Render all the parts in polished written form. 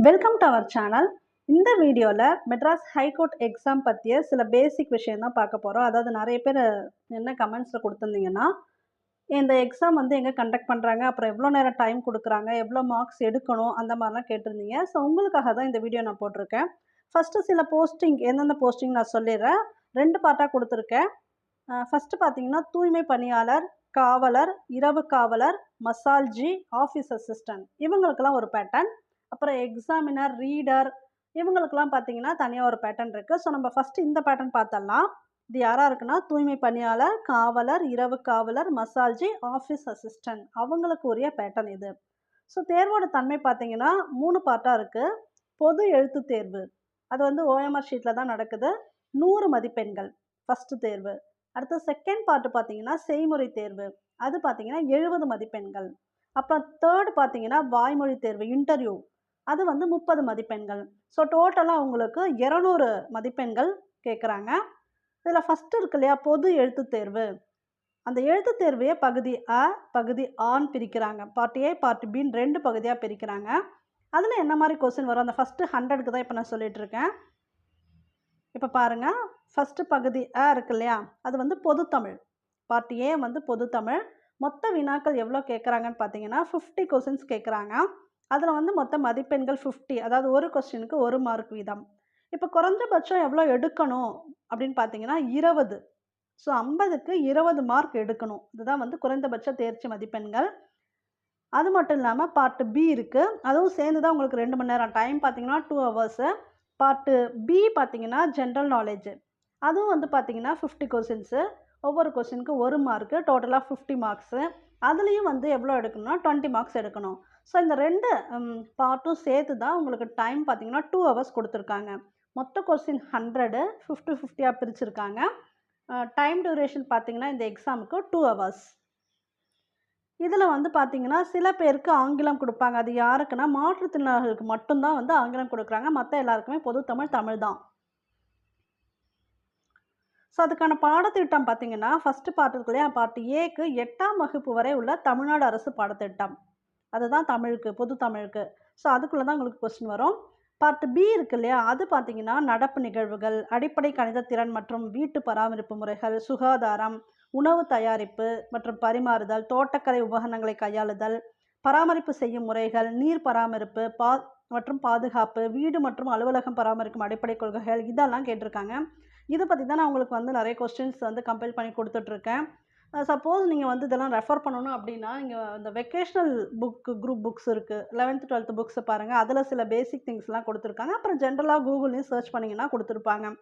Welcome to our channel. இந்த வீடியோவில் Madras high court exam பற்றிய சில பேசிக் விஷயம் தான் பார்க்க போகிறோம். அதாவது நிறைய பேர் என்ன கமெண்ட்ஸில் கொடுத்துருந்தீங்கன்னா, இந்த எக்ஸாம் வந்து எங்கே கண்டக்ட் பண்ணுறாங்க, அப்புறம் எவ்வளோ நேரம் டைம் கொடுக்குறாங்க, எவ்வளோ மார்க்ஸ் எடுக்கணும், அந்த மாதிரிலாம் கேட்டிருந்தீங்க. ஸோ உங்களுக்காக தான் இந்த வீடியோ நான் போட்டிருக்கேன். ஃபஸ்ட்டு சில போஸ்டிங் எந்தெந்த போஸ்டிங் நான் சொல்லிடுறேன். 2 பார்ட்டாக கொடுத்துருக்கேன். ஃபஸ்ட்டு பார்த்தீங்கன்னா, தூய்மை பணியாளர், காவலர், இரவு காவலர், மசால்ஜி, ஆஃபீஸ் அசிஸ்டன்ட் இவங்களுக்கெல்லாம் ஒரு பேட்டர்ன். அப்புறம் எக்ஸாமினர், ரீடர் இவங்களுக்கெல்லாம் பார்த்தீங்கன்னா தனியாக ஒரு பேட்டர்ன் இருக்குது. ஸோ நம்ம ஃபஸ்ட்டு இந்த பேட்டர்ன் பார்த்தரலாம். இது யாராக இருக்குன்னா, தூய்மை பணியாளர், காவலர், இரவு காவலர், மசால்ஜி, ஆஃபீஸ் அசிஸ்டன்ட் அவங்களுக்கு உரிய பேட்டர்ன் இது. ஸோ தேர்வோட தன்மை பார்த்தீங்கன்னா 3 பார்ட்டாக இருக்குது. பொது எழுத்து தேர்வு, அது வந்து ஓஎம்ஆர் ஷீட்டில் தான் நடக்குது. 100 மதிப்பெண்கள் ஃபஸ்ட்டு தேர்வு. அடுத்து செகண்ட் பார்ட்டு பார்த்தீங்கன்னா செய்முறை தேர்வு, அது பார்த்தீங்கன்னா 70 மதிப்பெண்கள். அப்புறம் தேர்டு பார்த்தீங்கன்னா வாய்மொழி தேர்வு, இன்டர்வியூ, அது வந்து 30 மதிப்பெண்கள். ஸோ டோட்டலாக உங்களுக்கு 200 மதிப்பெண்கள் கேட்குறாங்க. இதில் ஃபஸ்ட்டு இருக்கு இல்லையா, பொது எழுத்து தேர்வு. அந்த எழுத்து தேர்வையே பகுதி அ, பகுதி ஆன்னு பிரிக்கிறாங்க. பார்ட் ஏ, பார்ட் பின்னு 2 பகுதியாக பிரிக்கிறாங்க. அதில் என்ன மாதிரி கொஸ்டின் வரும், அந்த ஃபஸ்ட்டு 100க்கு தான் இப்போ நான் சொல்லிகிட்ருக்கேன். இப்போ பாருங்கள், ஃபஸ்ட்டு பகுதி அ இருக்கு இல்லையா, அது வந்து பொதுத்தமிழ். பார்ட் ஏ வந்து பொதுத்தமிழ். மொத்த வினாக்கள் எவ்வளோ கேட்குறாங்கன்னு பார்த்தீங்கன்னா 50 கொஸ்டின்ஸ் கேட்குறாங்க. அதில் வந்து மொத்த மதிப்பெண்கள் 50, அதாவது ஒரு கொஸ்டினுக்கு 1 மார்க் வீதம். இப்போ குறைஞ்சபட்சம் எவ்வளோ எடுக்கணும் அப்படின்னு பார்த்தீங்கன்னா 20. ஸோ 50க்கு 20 மார்க் எடுக்கணும். இதுதான் வந்து குறைந்தபட்ச தேர்ச்சி மதிப்பெண்கள். அது மட்டும் இல்லாமல் பார்ட்டு பி இருக்குது, அதுவும் சேர்ந்து தான் உங்களுக்கு 2 மணி நேரம் டைம் பார்த்தீங்கன்னா 2 ஹவர்ஸு. பார்ட்டு பி பார்த்தீங்கன்னா ஜென்ரல் நாலேஜ், அதுவும் வந்து பார்த்தீங்கன்னா 50 கொஸ்டின்ஸு. ஒவ்வொரு கொஸ்டினுக்கு 1 மார்க்கு, டோட்டலாக 50 மார்க்ஸு. அதுலேயும் வந்து எவ்வளோ எடுக்கணும்னா 20 மார்க்ஸ் எடுக்கணும். ஸோ இந்த 2 பார்ட்டும் சேர்த்து தான் உங்களுக்கு டைம் பார்த்தீங்கன்னா 2 ஹவர்ஸ் கொடுத்துருக்காங்க. மொத்த கொஸ்டின் 100, 50-50யாக பிரிச்சுருக்காங்க. டைம் டியூரேஷன் பார்த்தீங்கன்னா இந்த எக்ஸாமுக்கு 2 ஹவர்ஸ். இதில் வந்து பார்த்தீங்கன்னா சில பேருக்கு ஆங்கிலம் கொடுப்பாங்க. அது யாருக்குன்னா மாற்றுத்திறனாளிகளுக்கு மட்டும்தான் வந்து ஆங்கிலம் கொடுக்குறாங்க. மற்ற எல்லாருக்குமே பொதுத்தமிழ், தமிழ் தான். ஸோ அதுக்கான பாடத்திட்டம் பார்த்தீங்கன்னா ஃபஸ்ட்டு பார்ட் இருக்கு இல்லையா, பார்ட் ஏக்கு 8ஆம் வகுப்பு வரை உள்ள தமிழ்நாடு அரசு பாடத்திட்டம், அதுதான் தமிழுக்கு, பொது தமிழுக்கு. ஸோ அதுக்குள்ளே தான் உங்களுக்கு கொஸ்டின் வரும். பார்ட் பி இருக்கு இல்லையா, அது பார்த்தீங்கன்னா நடப்பு நிகழ்வுகள், அடிப்படை கணித திறன் மற்றும் வீட்டு பராமரிப்பு முறைகள், சுகாதாரம், உணவு தயாரிப்பு மற்றும் பரிமாறுதல், தோட்டக்கலை உபகரணங்களை கையாளுதல், பராமரிப்பு செய்யும் முறைகள், நீர் பராமரிப்பு மற்றும் பாதுகாப்பு, வீடு மற்றும் அலுவலகம் பராமரிக்கும் அடிப்படை கொள்கைகள், இதெல்லாம் கேட்டிருக்காங்க. இதை பற்றி தான் நான் உங்களுக்கு வந்து நிறைய கொஸ்டின்ஸ் வந்து கம்பைல் பண்ணி கொடுத்துட்ருக்கேன். சப்போஸ் நீங்கள் வந்து இதெல்லாம் ரெஃபர் பண்ணணும் அப்படின்னா, நீங்கள் இந்த வெக்கேஷ்னல் குரூப் புக்ஸ் இருக்குது, 11th 12th புக்ஸை பாருங்கள். அதில் சில பேசிக் திங்ஸ்லாம் கொடுத்துருக்காங்க. அப்புறம் ஜென்ரலாக கூகுள்லேயும் சர்ச் பண்ணிங்கன்னா கொடுத்துருப்பாங்க.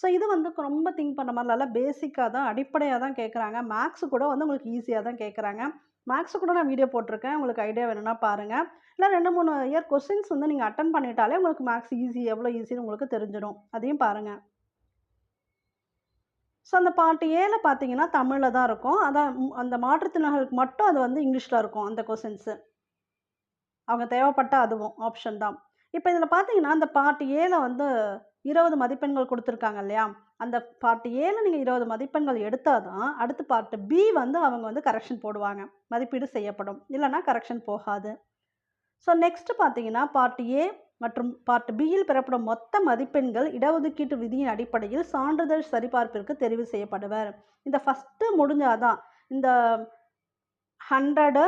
ஸோ இது வந்து ரொம்ப திங்க் பண்ணுற மாதிரி நல்லா பேசிக்காக தான், அடிப்படையாக தான் கேட்குறாங்க. மேக்ஸு கூட வந்து உங்களுக்கு ஈஸியாக தான் கேட்குறாங்க. மேக்ஸு கூட நான் வீடியோ போட்டிருக்கேன், உங்களுக்கு ஐடியா வேணும்னா பாருங்கள். இல்லை 2-3 இயர் கொஸ்டின்ஸ் வந்து நீங்கள் அட்டன் பண்ணிட்டாலே உங்களுக்கு மேக்ஸ் ஈஸி, எவ்வளோ ஈஸின்னு உங்களுக்கு தெரிஞ்சிடும். அதையும் பாருங்கள். ஸோ அந்த பார்ட் ஏல பார்த்தீங்கன்னா தமிழில் தான் இருக்கும். அதான் அந்த மாற்றுத்திறனாளிகளுக்கு மட்டும் அது வந்து இங்கிலீஷில் இருக்கும் அந்த கொஸ்டின்ஸு. அவங்க தேவைப்பட்ட அதுவும் ஆப்ஷன் தான். இப்போ இதில் பார்த்தீங்கன்னா அந்த பார்ட் ஏல வந்து 20 மதிப்பெண்கள் கொடுத்துருக்காங்க இல்லையா, அந்த பார்ட் ஏல நீங்கள் 20 மதிப்பெண்கள் எடுத்தால் தான் அடுத்து பார்ட் பி வந்து அவங்க வந்து கரெக்ஷன் போடுவாங்க, மதிப்பீடு செய்யப்படும். இல்லைனா கரெக்ஷன் போகாது. ஸோ நெக்ஸ்ட்டு பார்த்தீங்கன்னா பார்ட் ஏ மற்றும் பார்ட் பியில் பெறப்படும் மொத்த மதிப்பெண்கள் இடஒதுக்கீட்டு விதியின் அடிப்படையில் சான்றிதழ் சரிபார்ப்பிற்கு தெரிவு செய்யப்படுவர். இந்த ஃபஸ்ட்டு முடிஞ்சாதான் இந்த 100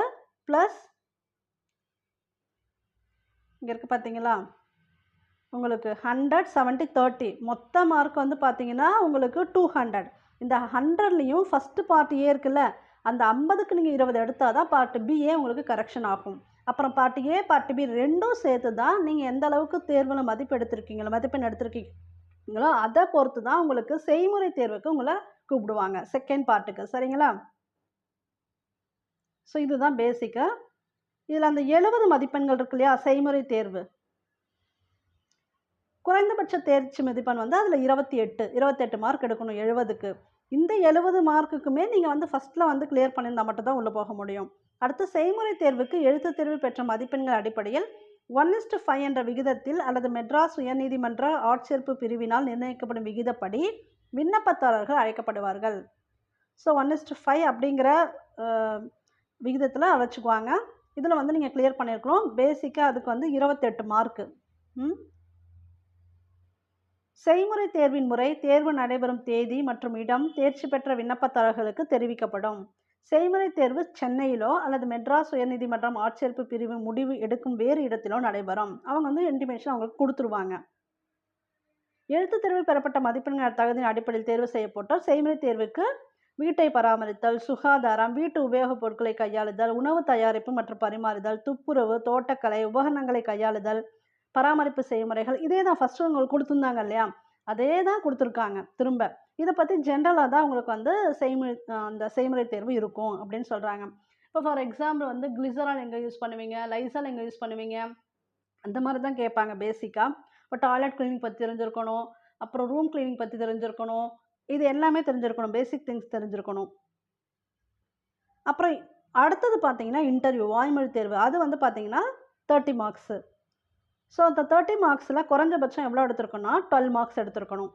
ப்ளஸ் இங்கே இருக்குது பார்த்தீங்களா, உங்களுக்கு 100, 70, 30 மொத்த மார்க் வந்து பார்த்தீங்கன்னா உங்களுக்கு 200. இந்த 100லேயும் ஃபஸ்ட்டு பார்ட் ஏ இருக்குல்ல, அந்த 50க்கு நீங்கள் 20 எடுத்தால் தான் பார்ட் பிஏ உங்களுக்கு கரெக்ஷன் ஆகும். அப்புறம் பார்ட் ஏ, பார்ட் பி ரெண்டும் சேர்த்து தான் நீங்கள் எந்த அளவுக்கு தேர்வில் மதிப்பெண் எடுத்திருக்கீங்களோ அதை பொறுத்து தான் உங்களுக்கு செய்முறை தேர்வுக்கு உங்களை கூப்பிடுவாங்க செகண்ட் பார்ட்டுக்கு. சரிங்களா? ஸோ இதுதான் பேசிக்கு. இதில் அந்த 70 மதிப்பெண்கள் இருக்கு இல்லையா, செய்முறை தேர்வு, குறைந்தபட்ச தேர்ச்சி மதிப்பெண் வந்து அதில் 28 மார்க் எடுக்கணும் 70க்கு. இந்த 70 மார்க்குக்குமே நீங்கள் வந்து ஃபஸ்ட்டில் வந்து கிளியர் பண்ணியிருந்தால் மட்டும்தான் உள்ளே போக முடியும். அடுத்து செய்முறை தேர்வுக்கு எழுத்து தேர்வு பெற்ற மதிப்பெண்கள் அடிப்படையில் 1:5 என்ற விகிதத்தில் அல்லது மெட்ராஸ் உயர்நீதிமன்ற ஆட்சேர்ப்பு பிரிவினால் நிர்ணயிக்கப்படும் விகிதப்படி விண்ணப்பதாரர்கள் அழைக்கப்படுவார்கள். ஸோ 1:5 அப்படிங்கிற விகிதத்தில் அழைச்சிக்குவாங்க. இதில் வந்து நீங்கள் கிளியர் பண்ணியிருக்கணும். பேசிக்காக அதுக்கு வந்து 28 மார்க்கு. ம் செய்முறை தேர்வின் முறை, தேர்வு நடைபெறும் தேதி மற்றும் இடம் தேர்ச்சி பெற்ற விண்ணப்பதாரர்களுக்கு தெரிவிக்கப்படும். செய்முறை தேர்வு சென்னையிலோ அல்லது மெட்ராஸ் உயர்நீதிமன்றம் ஆட்சேர்ப்பு பிரிவு முடிவு எடுக்கும் வேறு இடத்திலோ நடைபெறும். அவங்க வந்து இன்டிமேஷன் அவங்களுக்கு கொடுத்துருவாங்க. எழுத்துத் தேர்வில் பெறப்பட்ட மதிப்பெண்கள் தகுதியின் அடிப்படையில் தேர்வு செய்யப்பட்டோர் செய்முறை தேர்வுக்கு வீட்டை பராமரித்தல், சுகாதாரம், வீட்டு உபயோகப் பொருட்களை கையாளுதல், உணவு தயாரிப்பு மற்றும் பரிமாறுதல், துப்புரவு, தோட்டக்கலை, உபகரணங்களை கையாளுதல், பராமரிப்பு செய்முறைகள் இதே தான் ஃபர்ஸ்ட் உங்களுக்கு கொடுத்துருந்தாங்க இல்லையா, அதே தான் கொடுத்துருக்காங்க திரும்ப. இதை பற்றி ஜென்ரலாக தான் உங்களுக்கு வந்து அந்த செய்முறை தேர்வு இருக்கும் அப்படின்னு சொல்கிறாங்க. இப்போ ஃபார் எக்ஸாம்பிள் வந்து கிளிசரால் எங்கே யூஸ் பண்ணுவீங்க, லைசால் எங்கே யூஸ் பண்ணுவீங்க, அந்த மாதிரி தான் கேட்பாங்க பேசிக்காக. இப்போ டாய்லெட் கிளீனிங் பற்றி தெரிஞ்சிருக்கணும், அப்புறம் ரூம் கிளீனிங் பற்றி தெரிஞ்சிருக்கணும், இது எல்லாமே தெரிஞ்சிருக்கணும், பேசிக் திங்ஸ் தெரிஞ்சிருக்கணும். அப்புறம் அடுத்தது பார்த்தீங்கன்னா இன்டர்வியூ வாய்மொழி தேர்வு. அது வந்து பார்த்தீங்கன்னா 30 மார்க்ஸு. ஸோ அந்த 30 மார்க்ஸில் குறைஞ்சபட்சம் எவ்வளோ எடுத்திருக்கணும்னா 12 மார்க்ஸ் எடுத்திருக்கணும்.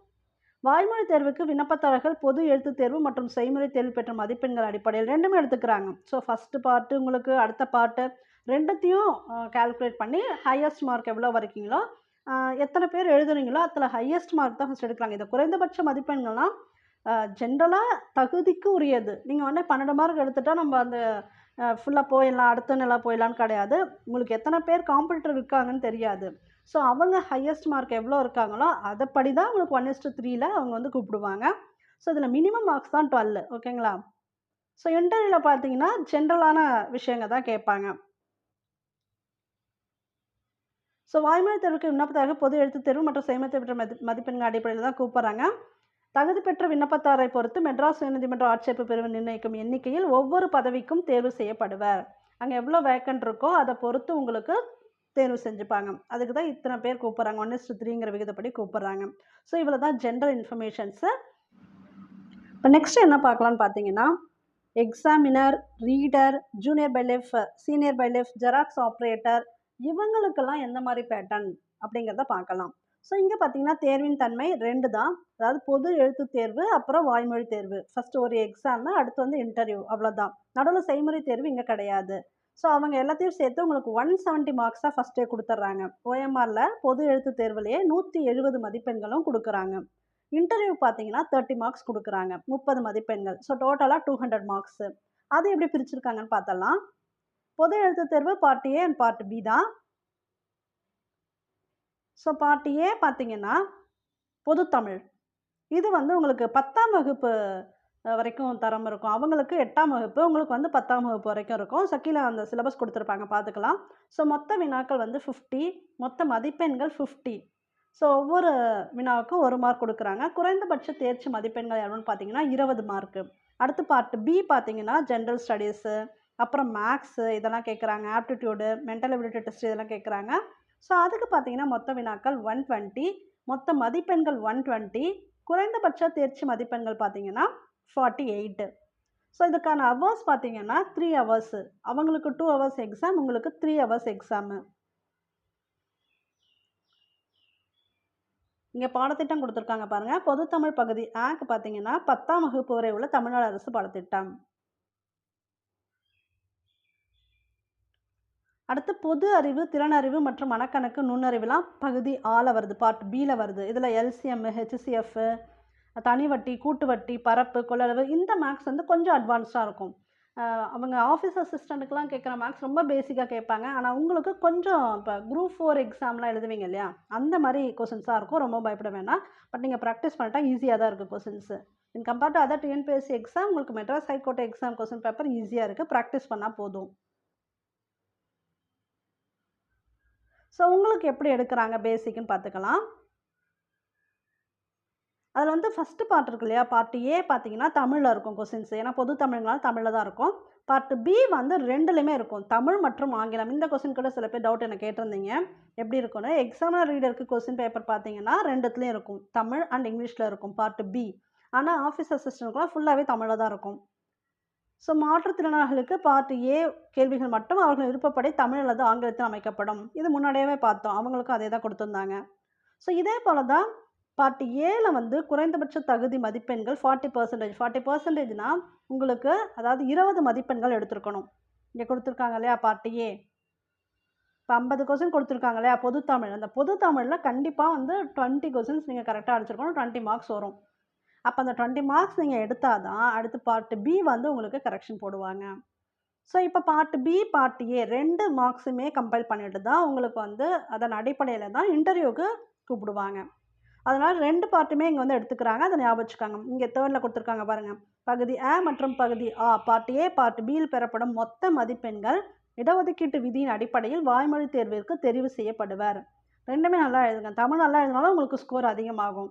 வாய்மொழி தேர்வுக்கு விண்ணப்பதாரர்கள் பொது எழுத்துத் தேர்வு மற்றும் செய்முறை தேர்வு பெற்ற மதிப்பெண்கள் அடிப்படையில் ரெண்டுமே எடுத்துக்கிறாங்க. ஸோ ஃபஸ்ட்டு பார்ட்டு உங்களுக்கு, அடுத்த பார்ட்டு ரெண்டுத்தையும் கால்குலேட் பண்ணி ஹையஸ்ட் மார்க் எவ்வளோ வரைக்கீங்களோ, எத்தனை பேர் எழுதுறீங்களோ அதில் ஹையஸ்ட் மார்க் தான் ஃபஸ்ட் எடுக்கிறாங்க. இது குறைந்தபட்ச மதிப்பெண்கள்லாம் ஜென்ரலாக தகுதிக்கு உரியது. நீங்கள் வந்து 12 மார்க் எடுத்துட்டா நம்ம அந்த ஃபுல்லாக போயிடலாம், அடுத்த நிலை போயிடலான்னு கிடையாது. உங்களுக்கு எத்தனை பேர் காம்படிட்டர் இருக்காங்கன்னு தெரியாது. ஸோ அவங்க ஹையஸ்ட் மார்க் எவ்வளோ இருக்காங்களோ அதைப்படி தான் உங்களுக்கு 1:3ல் அவங்க வந்து கூப்பிடுவாங்க. ஸோ இதில் மினிமம் மார்க்ஸ் தான் 12. ஓகேங்களா? ஸோ இன்டர்வியூவில் பார்த்தீங்கன்னா ஜென்ரலான விஷயங்கள் தான் கேட்பாங்க. ஸோ வாய்மொழி தேர்வுக்கு விண்ணப்பதாரர்கள் பொது எழுத்துத் தேர்வு மற்றும் செய்முறை தேர்வு பெற்ற மதிப்பெண்கள் அடிப்படையில் தான் கூப்பிட்றாங்க. தகுதி பெற்ற விண்ணப்பதாரை பொறுத்து மெட்ராஸ் உயர்நீதிமன்ற ஆட்சேர்ப்பு பிரிவு நிர்ணயிக்கும் எண்ணிக்கையில் ஒவ்வொரு பதவிக்கும் தேர்வு செய்யப்படுவர். அங்கே எவ்வளோ வேக்கண்ட் இருக்கோ அதை பொறுத்து உங்களுக்கு தேர்வு செஞ்சுப்பாங்க. அதுக்கு தான் இத்தனை பேர் கூப்பிட்றாங்க, 1:3ங்கிற விகிதப்படி கூப்பிட்றாங்க. ஸோ இவ்வளோ தான் ஜென்ரல் இன்ஃபர்மேஷன்ஸு. இப்போ நெக்ஸ்ட் என்ன பார்க்கலான்னு பார்த்தீங்கன்னா, examiner, reader, junior bailiff, senior bailiff, xerox operator இவங்களுக்கெல்லாம் எந்த மாதிரி பேட்டர்ன் அப்படிங்கிறத பார்க்கலாம். ஸோ இங்கே பார்த்தீங்கன்னா தேர்வின் தன்மை 2 தான். அதாவது பொது எழுத்துத் தேர்வு, அப்புறம் வாய்மொழி தேர்வு. ஃபஸ்ட்டு ஒரு எக்ஸாமு, அடுத்து வந்து இன்டர்வியூ, அவ்வளோதான். நடுவில் செய்முறை தேர்வு இங்கே கிடையாது. ஸோ அவங்க எல்லாத்தையும் சேர்த்து உங்களுக்கு 170 மார்க்ஸ் தான் ஃபஸ்ட்டே கொடுத்துட்றாங்க. OMRல பொது எழுத்துத் தேர்வுலேயே 170 மதிப்பெண்களும் கொடுக்குறாங்க. இன்டர்வியூ பார்த்தீங்கன்னா 30 மார்க்ஸ் கொடுக்குறாங்க, 30 மதிப்பெண்கள். ஸோ டோட்டலாக 200 மார்க்ஸு. அது எப்படி பிரிச்சிருக்காங்கன்னு பார்த்தலாம். பொது எழுத்துத் தேர்வு part A and part B தான். ஸோ பார்ட் ஏ பார்த்தீங்கன்னா பொதுத்தமிழ். இது வந்து உங்களுக்கு 10ஆம் வகுப்பு வரைக்கும் தரம் இருக்கும். அவங்களுக்கு 8ஆம் வகுப்பு, உங்களுக்கு வந்து 10ஆம் வகுப்பு வரைக்கும் இருக்கும். ஸோ கீழே அந்த சிலபஸ் கொடுத்துருப்பாங்க, பார்த்துக்கலாம். ஸோ மொத்த வினாக்கள் வந்து 50, மொத்த மதிப்பெண்கள் 50. ஸோ ஒவ்வொரு வினாவுக்கும் 1 மார்க் கொடுக்குறாங்க. குறைந்தபட்ச தேர்ச்சி மதிப்பெண்கள் எவ்வளோன்னு பார்த்தீங்கன்னா 20 மார்க்கு. அடுத்து பார்ட் பி பார்த்தீங்கன்னா ஜென்ரல் ஸ்டடீஸு, அப்புறம் மேக்ஸு இதெல்லாம் கேட்குறாங்க, ஆப்டிடியூடு, மென்டல் எபிலிட்டி டெஸ்ட் இதெல்லாம் கேட்குறாங்க. ஸோ அதுக்கு பார்த்தீங்கன்னா மொத்த வினாக்கள் 120, மொத்த மதிப்பெண்கள் 120, குறைந்தபட்ச தேர்ச்சி மதிப்பெண்கள் பார்த்தீங்கன்னா 48. ஸோ இதுக்கான ஹவர்ஸ் பார்த்தீங்கன்னா 3 ஹவர்ஸு. அவங்களுக்கு 2 ஹவர்ஸ் எக்ஸாம், உங்களுக்கு 3 ஹவர்ஸ் எக்ஸாமு. இங்கே பாடத்திட்டம் கொடுத்துருக்காங்க பாருங்கள். பொதுத்தமிழ் பகுதி ஆக்கு பார்த்தீங்கன்னா 10ஆம் வகுப்பு வரை உள்ள தமிழ்நாடு அரசு பாடத்திட்டம். அடுத்து பொது அறிவு, திறனறிவு மற்றும் மனக்கணக்கு, நுண்ணறிவுலாம் பகுதி ஆல வருது, பார்ட் பியில் வருது. இதில் LCM, HCF, தனி வட்டி, கூட்டு வட்டி, பரப்பு, கொள்ளளவு இந்த மேக்ஸ் வந்து கொஞ்சம் அட்வான்ஸ்டாக இருக்கும். அவங்க ஆஃபீஸ் அசிஸ்டண்ட்டுக்கெலாம் கேட்குற மேக்ஸ் ரொம்ப பேசிக்காக கேட்பாங்க. ஆனால் உங்களுக்கு கொஞ்சம் இப்போ குரூப் 4 எக்ஸாம்லாம் எழுதுவீங்க இல்லையா, அந்த மாதிரி கொஷின்ஸாக இருக்கும். ரொம்ப பயப்பட வேணாம். பட் நீங்கள் ப்ராக்டிஸ் பண்ணிட்டா ஈஸியாக தான் இருக்குது questions. In compared to other TNPSC exam உங்களுக்கு Madras high court exam question paper ஈஸியாக இருக்குது. ப்ராக்டிஸ் பண்ணால் போதும். ஸோ உங்களுக்கு எப்படி எடுக்கிறாங்க பேசிக்குன்னு பார்த்துக்கலாம். அதில் வந்து ஃபஸ்ட்டு பார்ட் இருக்கு இல்லையா, பார்ட் ஏ பார்த்தீங்கன்னா தமிழில் இருக்கும் கொஷின்ஸ். ஏன்னா பொது தமிழ்னால தமிழில் தான் இருக்கும். பார்ட் பி வந்து 2லையுமே இருக்கும், தமிழ் மற்றும் ஆங்கிலம். இந்த கொஷின் கூட சில பேர் டவுட் எனக்கு கேட்டிருந்தீங்க எப்படி இருக்குன்னு. எக்ஸாமினர் ரீடருக்கு கொஷின் பேப்பர் பார்த்தீங்கன்னா 2த்துலேயும் இருக்கும், தமிழ் அண்ட் இங்கிலீஷில் இருக்கும் பார்ட் பி. ஆனால் ஆஃபீஸ் அசிஸ்டன்ட்க்குலாம் ஃபுல்லாகவே தமிழில் தான் இருக்கும். ஸோ மாற்றுத்திறனாளிகளுக்கு பார்ட் ஏ கேள்விகள் மட்டும் அவர்கள் விருப்பப்படி தமிழ் அல்லது ஆங்கிலத்தில் அமைக்கப்படும். இது முன்னாடியே பார்த்தோம், அவங்களுக்கும் அதே தான் கொடுத்துருந்தாங்க. ஸோ இதே போல தான் பார்ட் ஏல வந்து குறைந்தபட்ச தகுதி மதிப்பெண்கள் 40%. 40%னா உங்களுக்கு அதாவது 20 மதிப்பெண்கள் எடுத்துருக்கணும். இங்கே கொடுத்துருக்காங்க இல்லையா பார்ட் ஏ. இப்போ 50 கொஸ்டின் கொடுத்துருக்காங்க இல்லையா பொது தமிழ், அந்த பொது தமிழில் கண்டிப்பாக வந்து 20 கொஸ்டின்ஸ் நீங்கள் கரெக்டாக அடிச்சிருக்கணும், 20 மார்க்ஸ் வரும். அப்போ அந்த 20 மார்க்ஸ் நீங்கள் எடுத்தால் தான் அடுத்து பார்ட் பி வந்து உங்களுக்கு கரெக்ஷன் போடுவாங்க. ஸோ இப்போ பார்ட் பி, பார்ட் ஏ 2 மார்க்ஸுமே கம்பைல் பண்ணிட்டு தான் உங்களுக்கு வந்து அதன் அடிப்படையில் தான் இன்டர்வியூக்கு கூப்பிடுவாங்க. அதனால் 2 பார்ட்டுமே இங்கே வந்து எடுத்துக்கிறாங்க, அதை ஞாபகம் வச்சுக்காங்க. இங்கே 3ல் கொடுத்துருக்காங்க பாருங்கள். பகுதி அ மற்றும் பகுதி ஆ பார்ட் ஏ, பார்ட் பியில் பெறப்படும் மொத்த மதிப்பெண்கள் இடஒதுக்கீட்டு விதியின் அடிப்படையில் வாய்மொழி தேர்விற்கு தெரிவு செய்யப்படுவர். 2மே நல்லா எழுதுங்க. தமிழ் நல்லா எழுதினாலும் உங்களுக்கு ஸ்கோர் அதிகமாகும்.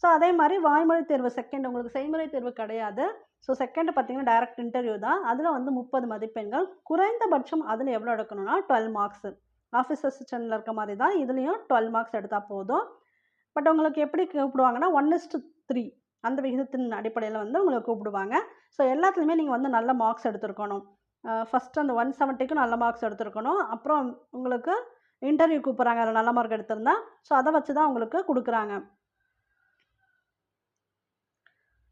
ஸோ அதே மாதிரி வாய்மொழி தேர்வு செகண்ட் உங்களுக்கு செய்முறை தேர்வு கிடையாது. ஸோ செகண்ட் பார்த்தீங்கன்னா டைரக்ட் இன்டர்வியூ தான். அதில் வந்து 30 மதிப்பெண்கள். குறைந்தபட்சம் அதில் எவ்வளோ எடுக்கணும்னா 12 மார்க்ஸு. ஆஃபீஸ் அசிஸ்டன்ட்டில் இருக்க மாதிரி தான் இதுலேயும் 12 மார்க்ஸ் எடுத்தால் போதும். பட் உங்களுக்கு எப்படி கூப்பிடுவாங்கன்னா 1:3 அந்த விகிதத்தின் அடிப்படையில் வந்து உங்களை கூப்பிடுவாங்க. ஸோ எல்லாத்துலேயுமே நீங்கள் வந்து நல்ல மார்க்ஸ் எடுத்துருக்கணும். ஃபஸ்ட்டு அந்த 170க்கும் நல்ல மார்க்ஸ் எடுத்துருக்கணும். அப்புறம் உங்களுக்கு இன்டர்வியூ கூப்பிட்றாங்க அதில் நல்ல மார்க் எடுத்திருந்தா. ஸோ அதை வச்சு தான் உங்களுக்கு கொடுக்குறாங்க.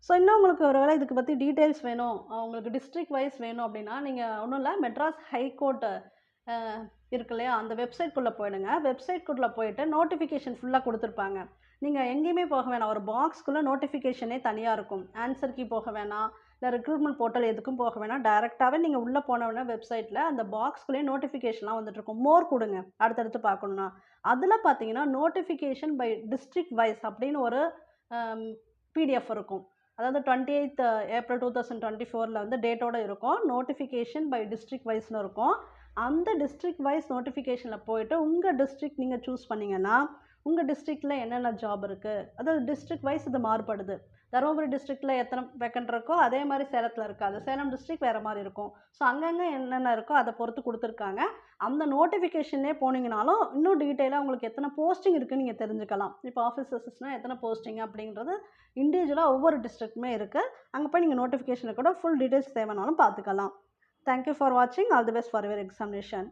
ஸோ இன்னும் உங்களுக்கு ஒரு வேளை இதுக்கு பற்றி டீட்டெயில்ஸ் வேணும், உங்களுக்கு டிஸ்ட்ரிக்ட் வைஸ் வேணும் அப்படின்னா நீங்கள் ஒன்றும் இல்லை, மெட்ராஸ் ஹைகோர்ட்டு இருக்கு இல்லையா, அந்த வெப்சைட்குள்ளே போயிடுங்க. வெப்சைட்குள்ளே போயிட்டு நோட்டிஃபிகேஷன் ஃபுல்லாக கொடுத்துருப்பாங்க. நீங்கள் எங்கேயுமே போக வேணாம், ஒரு பாக்ஸ்க்குள்ளே நோட்டிஃபிகேஷனே தனியாக இருக்கும். ஆன்சர் கீ போக வேணாம், இல்லை ரெக்ரூட்மெண்ட் போர்ட்டல் எதுக்கும் போக வேணாம். டைரெக்டாகவே நீங்கள் உள்ளே போனோடனே வெப்சைட்டில் அந்த பாக்ஸ்குள்ளேயே நோட்டிஃபிகேஷன்லாம் வந்துட்டுருக்கும். மோர் கொடுங்க அடுத்தடுத்து பார்க்கணுன்னா. அதில் பார்த்தீங்கன்னா நோட்டிஃபிகேஷன் பை டிஸ்ட்ரிக்ட் வைஸ் அப்படின்னு ஒரு பிடிஎஃப் இருக்கும். அதாவது 28 ஏப்ரல் 2024 வந்து டேட்டோடு இருக்கும். நோட்டிஃபிகேஷன் பை டிஸ்ட்ரிக்ட் வைஸ்னு இருக்கும். அந்த டிஸ்ட்ரிக்ட் வைஸ் நோட்டிஃபிகேஷனில் போயிட்டு உங்கள் டிஸ்ட்ரிக்ட் நீங்கள் சூஸ் பண்ணிங்கன்னா உங்கள் டிஸ்ட்ரிக்டில் என்னென்ன ஜாப் இருக்குது, அதாவது டிஸ்ட்ரிக்ட் வைஸ் இது மாறுபடுது. தருமபுரி டிஸ்ட்ரிக்டில் எத்தனை வேக்கண்ட் இருக்கோ அதே மாதிரி சேலத்தில் இருக்காது. சேலம் டிஸ்ட்ரிக்ட் வேறு மாதிரி இருக்கும். ஸோ அங்கங்கே என்னென்ன இருக்கோ அதை பொறுத்து கொடுத்துருக்காங்க. அந்த நோட்டிஃபிகேஷன்லேயே போனீங்கனாலும் இன்னும் டீட்டெயிலாக உங்களுக்கு எத்தனை போஸ்டிங் இருக்குதுன்னு நீங்கள் தெரிஞ்சுக்கலாம். இப்போ ஆஃபீஸ் அசிஸ்டன்ட்னா எத்தனை போஸ்டிங் அப்படின்றது இண்டிவிஜுவலாக ஒவ்வொரு டிஸ்ட்ரிக்ட்டுமே இருக்குது. அங்கே போய் நீங்கள் நோட்டிஃபிகேஷனில் கூட ஃபுல் டீட்டெயில்ஸ் தேவைனாலும் பார்த்துக்கலாம். Thank you for watching. All the best for your examination.